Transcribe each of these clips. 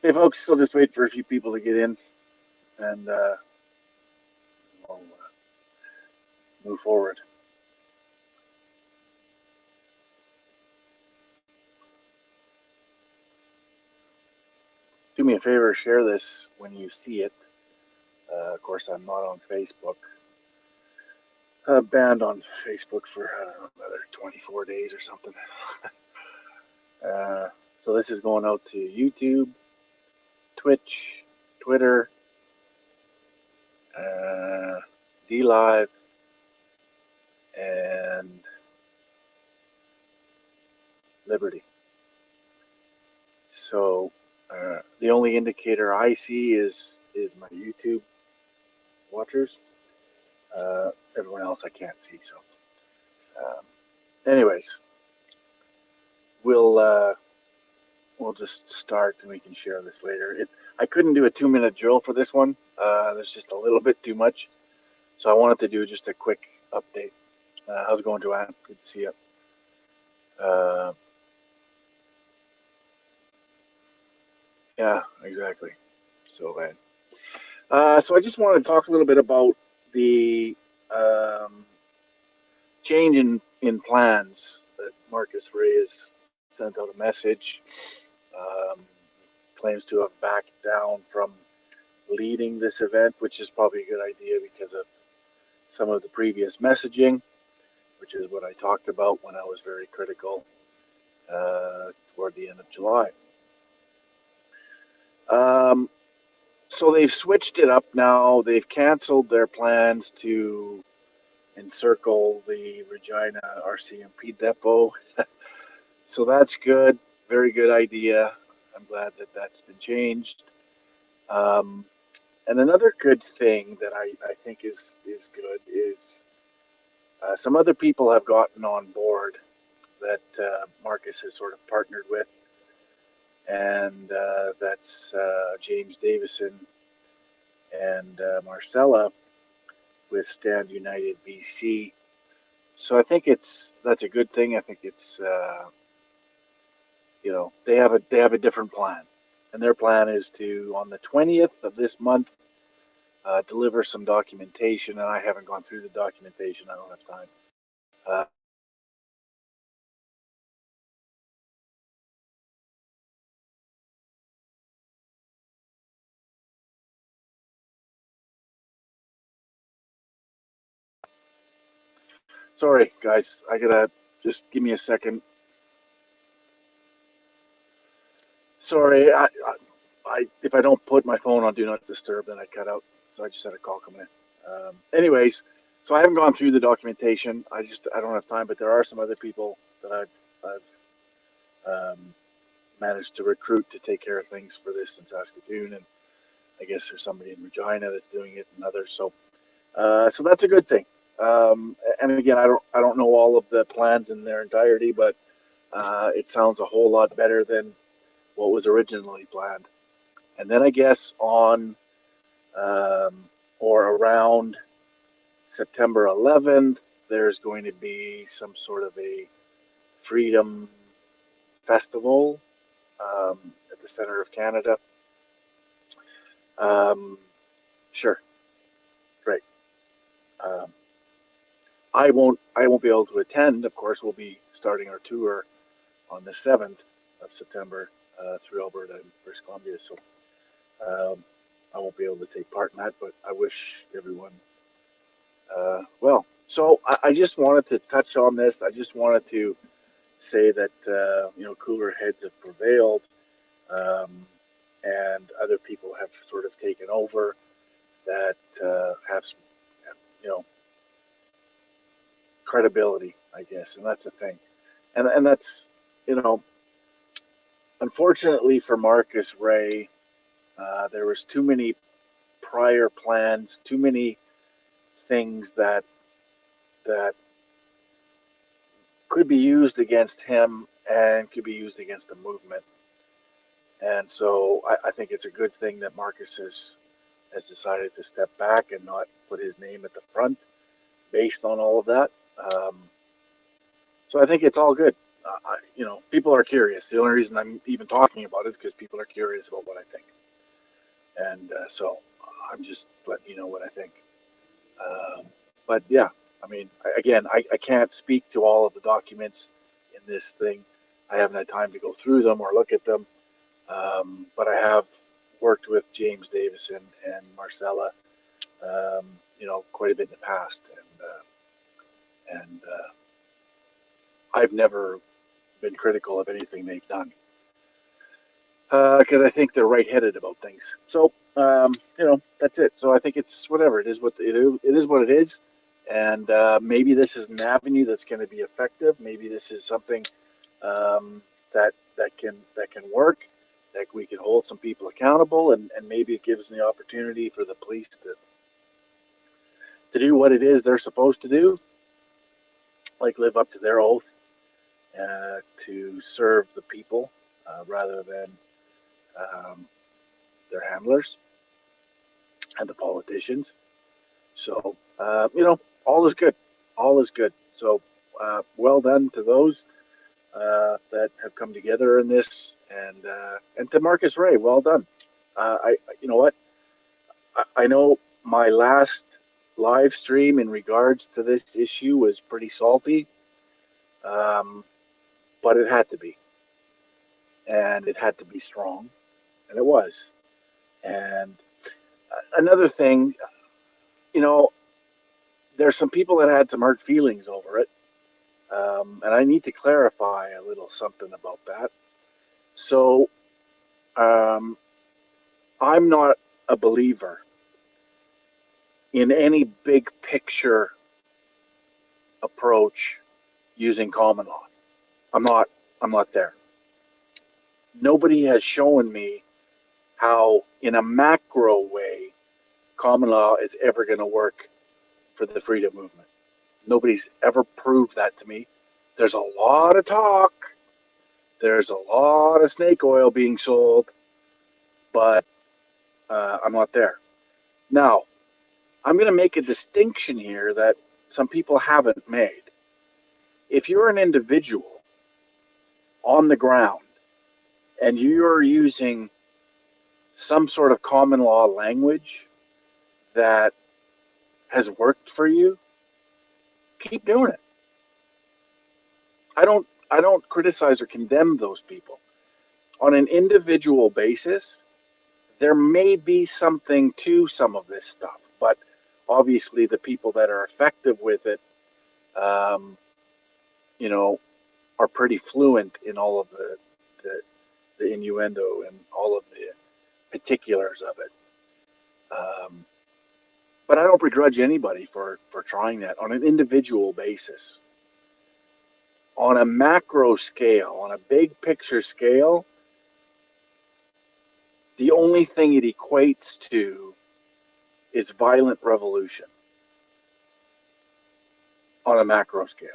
Hey, folks, I'll just wait for a few people to get in and we'll move forward. Do me a favor, share this when you see it. Of course, I'm not on Facebook. Banned on Facebook for, I don't know, another 24 days or something. uh, so this is going out to YouTube, Twitch, Twitter, DLive, and Liberty. So the only indicator I see is my YouTube watchers. Everyone else I can't see. So, anyways, we'll just start and we can share this later. I couldn't do a 2-minute drill for this one. There's just a little bit too much, so I wanted to do just a quick update. How's it going, Joanne? Good to see you. Yeah, exactly. So so I just wanted to talk a little bit about the change in plans that Marcus Ray has sent out a message. Um, claims to have backed down from leading this event, which is probably a good idea because of some of the previous messaging, which is what I talked about when I was very critical toward the end of July. So they've switched it up now. They've canceled their plans to encircle the Regina RCMP depot. So that's good. Very good idea. I'm glad that that's been changed. And another good thing that I think is good is some other people have gotten on board that Marcus has sort of partnered with, and that's James Davison and Marcella with Stand United BC. So I think that's a good thing. I think it's they have a different plan, and their plan is to on the 20th of this month deliver some documentation, and I haven't gone through the documentation. I don't have time. Uh, Sorry, guys. I gotta just give me a second. Sorry, if I don't put my phone on Do Not Disturb, then I cut out. So I just had a call coming in. Anyways, so I haven't gone through the documentation. I don't have time, but there are some other people that I've managed to recruit to take care of things for this in Saskatoon, and I guess there's somebody in Regina that's doing it, and others. So that's a good thing. And again, I don't know all of the plans in their entirety, but it sounds a whole lot better than what was originally planned. And then I guess on or around September 11th, there's going to be some sort of a freedom festival at the center of Canada. Um, sure, great. Um, I won't be able to attend. Of course, we'll be starting our tour on the 7th of September through Alberta and British Columbia. So I won't be able to take part in that, but I wish everyone well. So I just wanted to touch on this. I just wanted to say that cooler heads have prevailed, um, and other people have sort of taken over that have some, you know, credibility, I guess, and that's the thing, and that's you know, unfortunately for Marcus Ray, there was too many prior plans, too many things that could be used against him and could be used against the movement. And so I think it's a good thing that Marcus has decided to step back and not put his name at the front based on all of that. So I think it's all good. people are curious. The only reason I'm even talking about it is because people are curious about what I think. And so I'm just letting you know what I think. But yeah, I mean, I can't speak to all of the documents in this thing. I haven't had time to go through them or look at them. But I have worked with James Davison and Marcella, quite a bit in the past. And I've never been critical of anything they've done. Because I think they're right-headed about things. So, that's it. So I think it's whatever. It is what it is. And maybe this is an avenue that's going to be effective. Maybe this is something that can work. That we can hold some people accountable, and maybe it gives the opportunity for the police to do what it is they're supposed to do, like live up to their oath, to serve the people rather than their handlers and the politicians. So, all is good. All is good. So, well done to those that have come together in this, and to Marcus Ray, well done. You know what? I know my last live stream in regards to this issue was pretty salty, but it had to be, and it had to be strong, and it was. And another thing, there's some people that had some hurt feelings over it, and I need to clarify a little something about that. So, I'm not a believer in any big picture approach using common law. I'm not there. Nobody has shown me how, in a macro way, common law is ever going to work for the freedom movement. Nobody's ever proved that to me. There's a lot of talk. There's a lot of snake oil being sold, but I'm not there. Now, I'm going to make a distinction here that some people haven't made. If you're an individual on the ground and you're using some sort of common law language that has worked for you, keep doing it. I don't criticize or condemn those people. On an individual basis, there may be something to some of this stuff, but obviously the people that are effective with it, are pretty fluent in all of the innuendo and all of the particulars of it. But I don't begrudge anybody for trying that on an individual basis. On a macro scale, on a big picture scale, the only thing it equates to is violent revolution on a macro scale.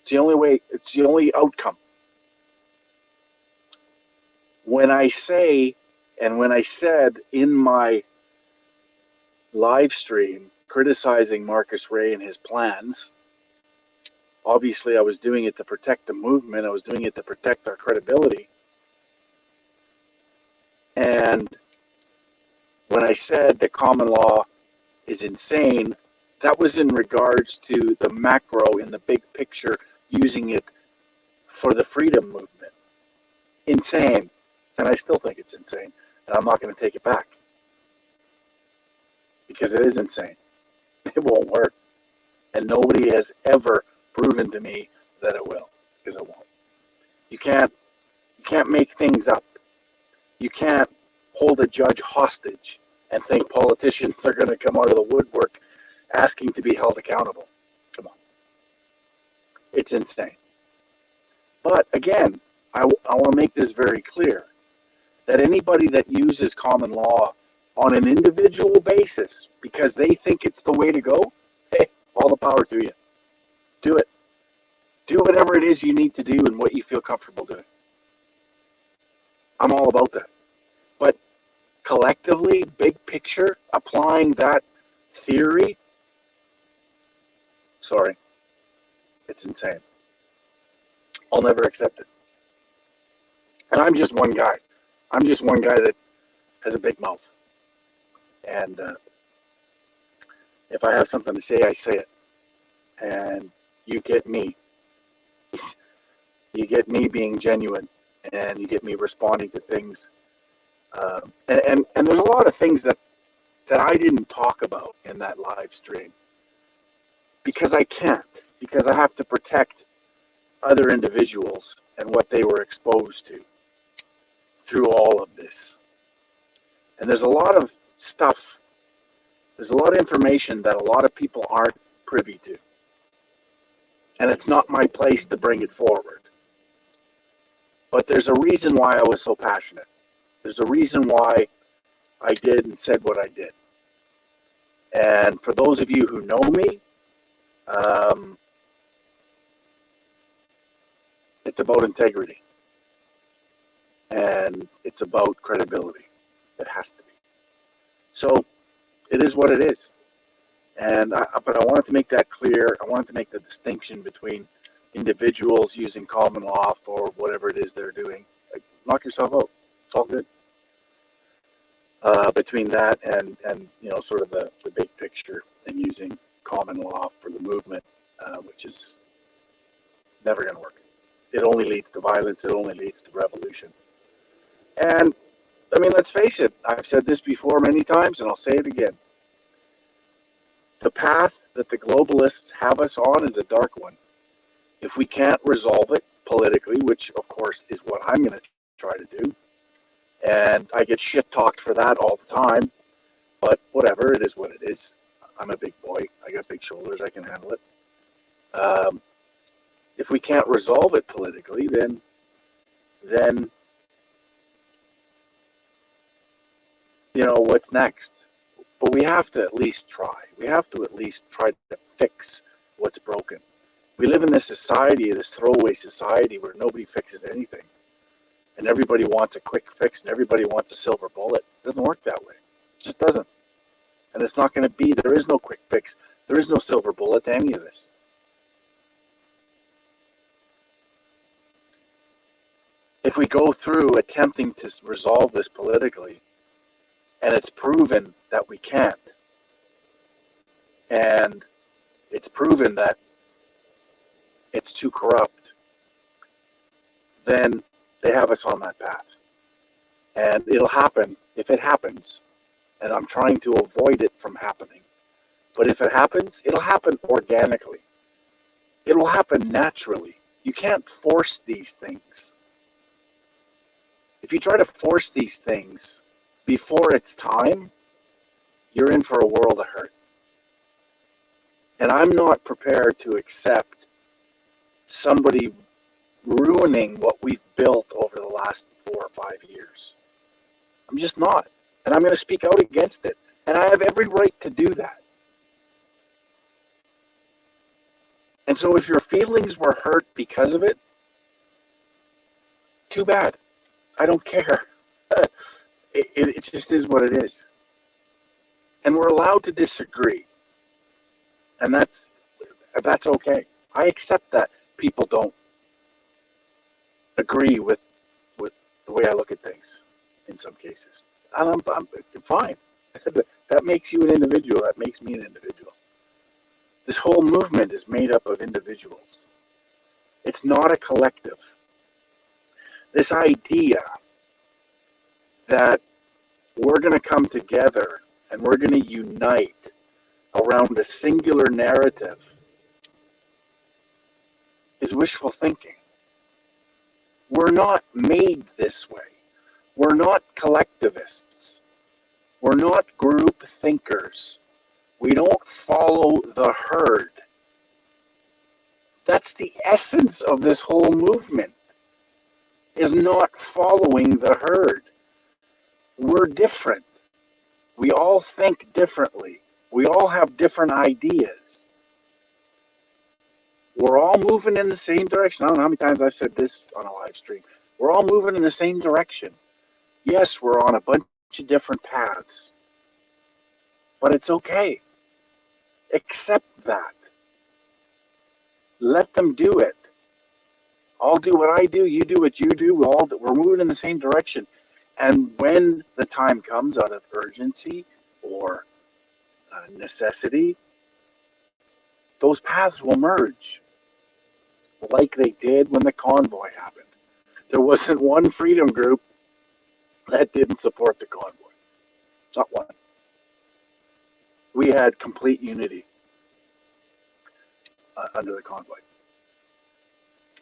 It's the only way, it's the only outcome. When I say, and when I said in my live stream criticizing Marcus Ray and his plans, obviously I was doing it to protect the movement. I was doing it to protect our credibility. And when I said that common law is insane, that was in regards to the macro in the big picture, using it for the freedom movement. Insane. And I still think it's insane. And I'm not going to take it back. Because it is insane. It won't work. And nobody has ever proven to me that it will. Because it won't. You can't make things up. You can't hold a judge hostage and think politicians are going to come out of the woodwork asking to be held accountable. Come on. It's insane. But again, I want to make this very clear, that anybody that uses common law on an individual basis because they think it's the way to go, hey, all the power to you. Do it. Do whatever it is you need to do and what you feel comfortable doing. I'm all about that. But collectively, big picture, applying that theory, sorry, it's insane. I'll never accept it. And I'm just one guy. I'm just one guy that has a big mouth. And if I have something to say, I say it. And you get me. You get me being genuine, and you get me responding to things. And there's a lot of things that I didn't talk about in that live stream because I can't, because I have to protect other individuals and what they were exposed to through all of this. And there's a lot of stuff, there's a lot of information that a lot of people aren't privy to. And it's not my place to bring it forward. But there's a reason why I was so passionate. There's a reason why I did and said what I did. And for those of you who know me, it's about integrity. And it's about credibility. It has to be. So it is what it is. But I wanted to make that clear. I wanted to make the distinction between individuals using common law for whatever it is they're doing. Like, knock yourself out. It's all good. Between that and sort of the big picture and using common law for the movement, which is never going to work. It only leads to violence. It only leads to revolution. And I mean, let's face it. I've said this before many times, and I'll say it again. The path that the globalists have us on is a dark one. If we can't resolve it politically, which of course is what I'm going to try to do, and I get shit talked for that all the time, but whatever, it is what it is. I'm a big boy. I got big shoulders. I can handle it. If we can't resolve it politically, then what's next? But we have to at least try. We have to at least try to fix what's broken. We live in this society, this throwaway society where nobody fixes anything. And everybody wants a quick fix and everybody wants a silver bullet. It doesn't work that way. It just doesn't. And it's not going to be. There is no quick fix. There is no silver bullet to any of this. If we go through attempting to resolve this politically, and it's proven that we can't, and it's proven that it's too corrupt, then they have us on that path. And it'll happen if it happens. And I'm trying to avoid it from happening. But if it happens, it'll happen organically. It'll happen naturally. You can't force these things. If you try to force these things before it's time, you're in for a world of hurt. And I'm not prepared to accept somebody ruining what we've built over the last 4 or 5 years. I'm just not. And I'm going to speak out against it. And I have every right to do that. And so if your feelings were hurt because of it, too bad. I don't care. It just is what it is. And we're allowed to disagree. And that's okay. I accept that people don't agree with the way I look at things in some cases. And I'm fine. I said that makes you an individual. That makes me an individual. This whole movement is made up of individuals. It's not a collective. This idea that we're going to come together and we're going to unite around a singular narrative is wishful thinking. We're not made this way. We're not collectivists. We're not group thinkers. We don't follow the herd. That's the essence of this whole movement, is not following the herd. We're different. We all think differently. We all have different ideas. We're all moving in the same direction. I don't know how many times I've said this on a live stream. We're all moving in the same direction. Yes, we're on a bunch of different paths. But it's okay. Accept that. Let them do it. I'll do what I do, you do what you do. We're moving in the same direction. And when the time comes out of urgency or necessity, those paths will merge like they did when the convoy happened. There wasn't one freedom group that didn't support the convoy. Not one. We had complete unity under the convoy.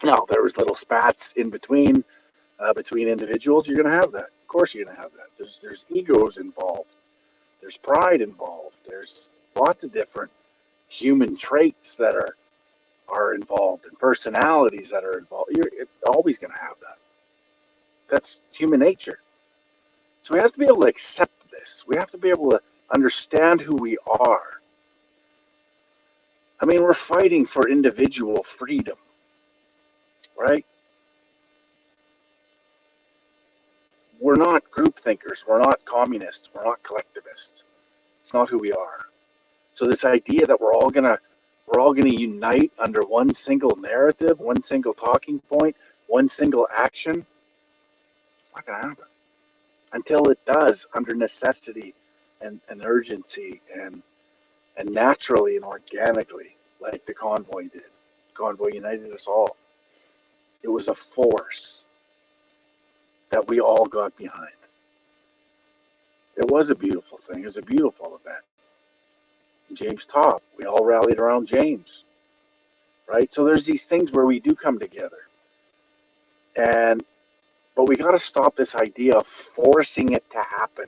Now, there was little spats in between individuals. You're going to have that. Of course you're going to have that. There's egos involved. There's pride involved. There's lots of different human traits that are involved and personalities that are involved. You're always going to have that. That's human nature. So we have to be able to accept this. We have to be able to understand who we are. I mean, we're fighting for individual freedom, right? We're not group thinkers. We're not communists. We're not collectivists. It's not who we are. So this idea that we're all gonna unite under one single narrative, one single talking point, one single action, it's not gonna happen. Until it does, under necessity and urgency and naturally and organically, like the convoy did. The convoy united us all. It was a force that we all got behind. It was a beautiful thing. It was a beautiful event. James Topp, we all rallied around James, right? So there's these things where we do come together. But we got to stop this idea of forcing it to happen.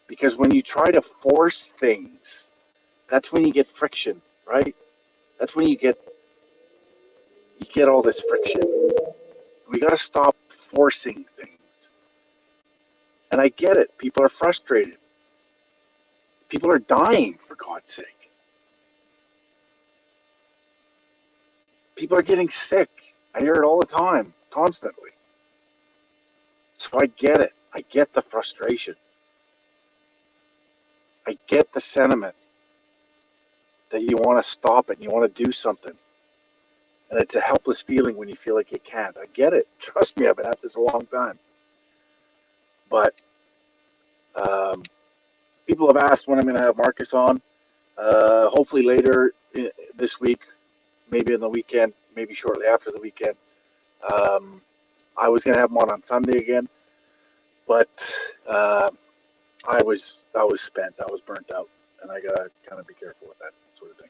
Because when you try to force things, that's when you get friction, right? That's when you get all this friction. We got to stop forcing things. And I get it. People are frustrated. People are dying, for God's sake. People are getting sick. I hear it all the time, constantly. So I get it. I get the frustration. I get the sentiment that you want to stop it and you want to do something. And it's a helpless feeling when you feel like you can't. I get it. Trust me, I've been at this a long time. But people have asked when I'm going to have Marcus on. Hopefully later this week, maybe in the weekend, maybe shortly after the weekend. I was going to have him on Sunday again, but I was spent. I was burnt out, and I got to kind of be careful with that sort of thing.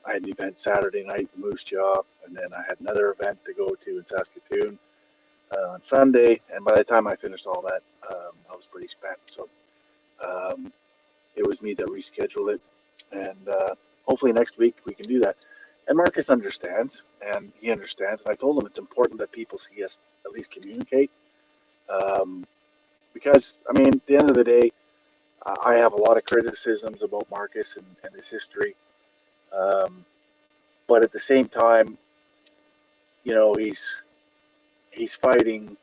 I had an event Saturday night in Moose Jaw, and then I had another event to go to in Saskatoon on Sunday, and by the time I finished all that, I was pretty spent. So it was me that rescheduled it, and hopefully next week we can do that. And Marcus understands, and he understands. And I told him it's important that people see us at least communicate, because I mean, at the end of the day, I have a lot of criticisms about Marcus and his history, but at the same time, you know, he's fighting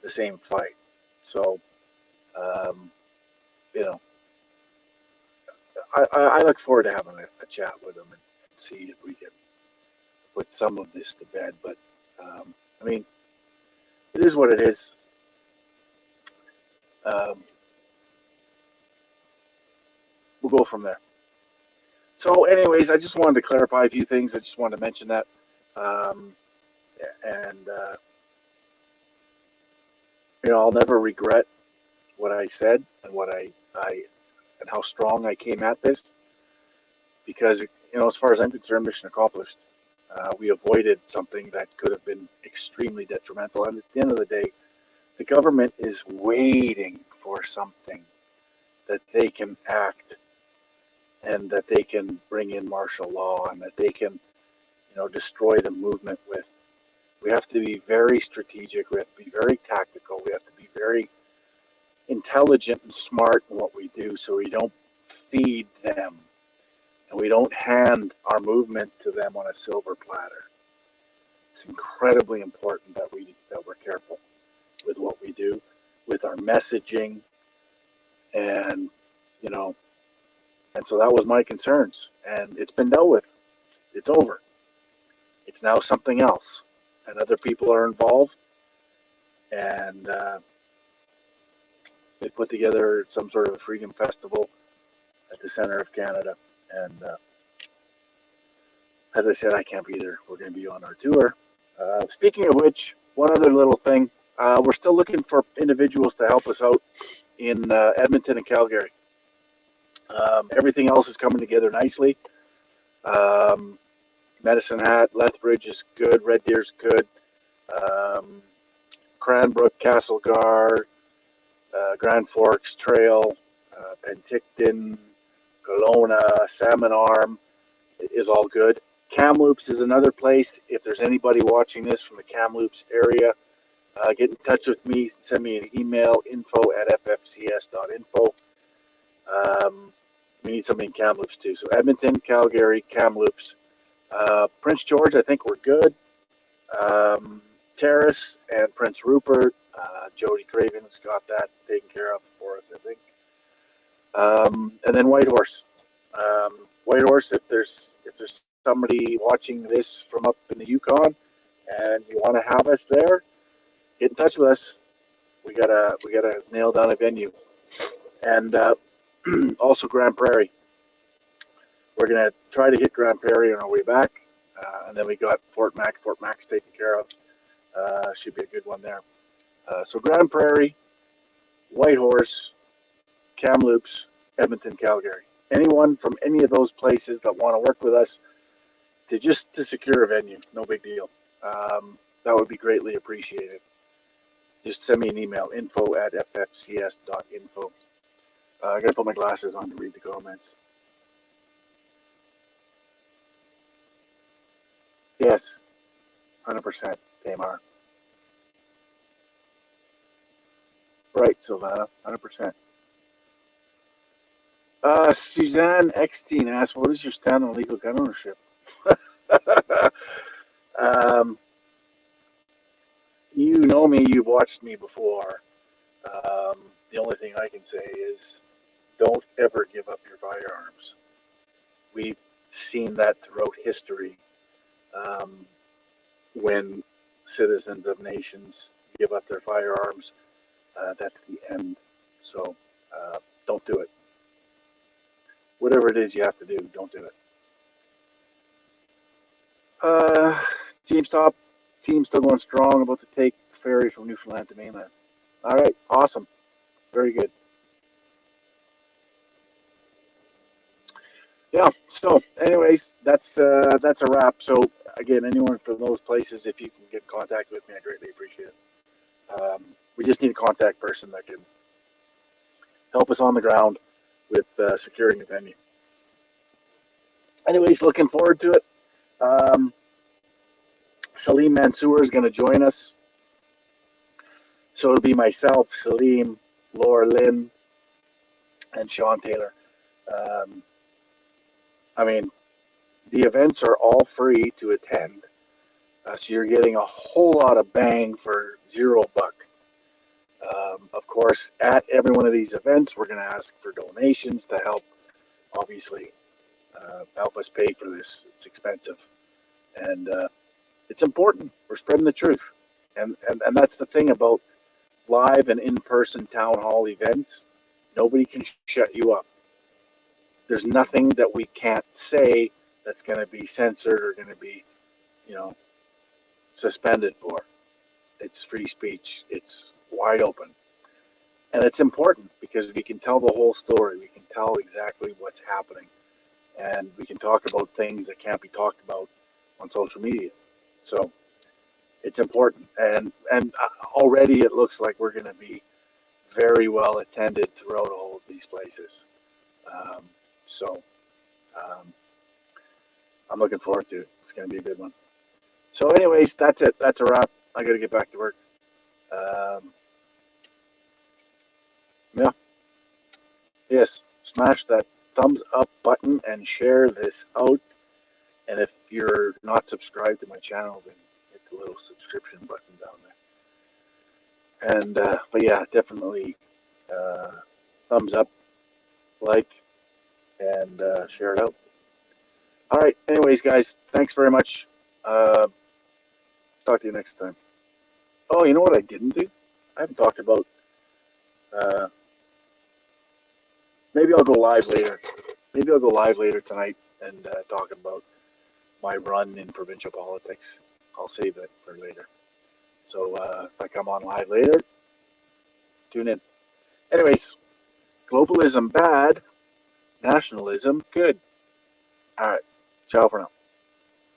the same fight. So, you know, I look forward to having a chat with him and see if we can put some of this to bed. But I mean, it is what it is. We'll go from there. So anyways, I just wanted to clarify a few things. I just wanted to mention that. You know, I'll never regret what I said and what I and how strong I came at this, because, you know, as far as I'm concerned, mission accomplished. We avoided something that could have been extremely detrimental. And at the end of the day, the government is waiting for something that they can act and that they can bring in martial law and that they can, you know, destroy the movement with. We have to be very strategic. We have to be very tactical. We have to be very intelligent and smart in what we do, so we don't feed them and we don't hand our movement to them on a silver platter. It's incredibly important that we're careful with what we do, with our messaging, and, you know, and so that was my concerns, and it's been dealt with. It's over. It's now something else. and other people are involved, and they put together some sort of a freedom festival at the center of Canada. And as I said, I can't be there. We're going to be on our tour. Speaking of which, one other little thing. We're still looking for individuals to help us out in Edmonton and Calgary. Everything else is coming together nicely. Medicine Hat, Lethbridge is good. Red Deer's good. Cranbrook, Castlegar, Grand Forks Trail, Penticton, Kelowna, Salmon Arm is all good. Kamloops is another place. If there's anybody watching this from the Kamloops area, get in touch with me. Send me an email, info@ffcs.info. We need somebody in Kamloops too. So Edmonton, Calgary, Kamloops. Prince George, I think we're good. Terrace and Prince Rupert. Jody Craven's got that taken care of for us, I think. And then Whitehorse. Whitehorse, if there's somebody watching this from up in the Yukon and you want to have us there, get in touch with us. We gotta nail down a venue. And also Grand Prairie. We're gonna try to hit Grand Prairie on our way back, and then we got Fort Mac. Fort Mac's taken care of. Should be a good one there. So Grand Prairie, Whitehorse, Kamloops, Edmonton, Calgary. Anyone from any of those places that want to work with us to secure a venue, no big deal. That would be greatly appreciated. Just send me an email, info@ffcs.info. I gotta put my glasses on to read the comments. Yes, 100%, Tamar. Right, Silvana, 100%. Suzanne Eckstein asked, what is your stand on legal gun ownership? You know me, you've watched me before. The only thing I can say is don't ever give up your firearms. We've seen that throughout history. When citizens of nations give up their firearms, that's the end. So don't do it. Whatever it is you have to do, don't do it. Team still going strong, about to take ferry from Newfoundland to mainland. All right, awesome. Very good. Yeah, so anyways, that's a wrap. So again, anyone from those places, if you can get in contact with me, I greatly appreciate it. We just need a contact person that can help us on the ground with securing the venue. Anyways, looking forward to it. Salim Mansour is going to join us. So it'll be myself, Salim, Laura Lynn, and Sean Taylor. I mean, the events are all free to attend. So you're getting a whole lot of bang for $0. Of course, at every one of these events, we're going to ask for donations to help, obviously, help us pay for this. It's expensive. And it's important. We're spreading the truth. And that's the thing about live and in-person town hall events. Nobody can shut you up. There's nothing that we can't say that's going to be censored or going to be, suspended for. It's free speech. It's wide open. And it's important because we can tell the whole story. We can tell exactly what's happening. And we can talk about things that can't be talked about on social media. So it's important. And already it looks like we're going to be very well attended throughout all of these places. I'm looking forward to it. It's going to be a good one. So anyways, that's it. That's a wrap. I got to get back to work. Yeah. Yes. Smash that thumbs up button and share this out. And if you're not subscribed to my channel, then hit the little subscription button down there. And, but yeah, definitely thumbs up, like, and share it out. All right. Anyways, guys, thanks very much. Talk to you next time. Oh, you know what I didn't do? I haven't talked about. Uh, maybe I'll go live later. Maybe I'll go live later tonight and talk about my run in provincial politics. I'll save it for later. So if I come on live later, tune in. Anyways, globalism bad, nationalism good. All right, ciao for now.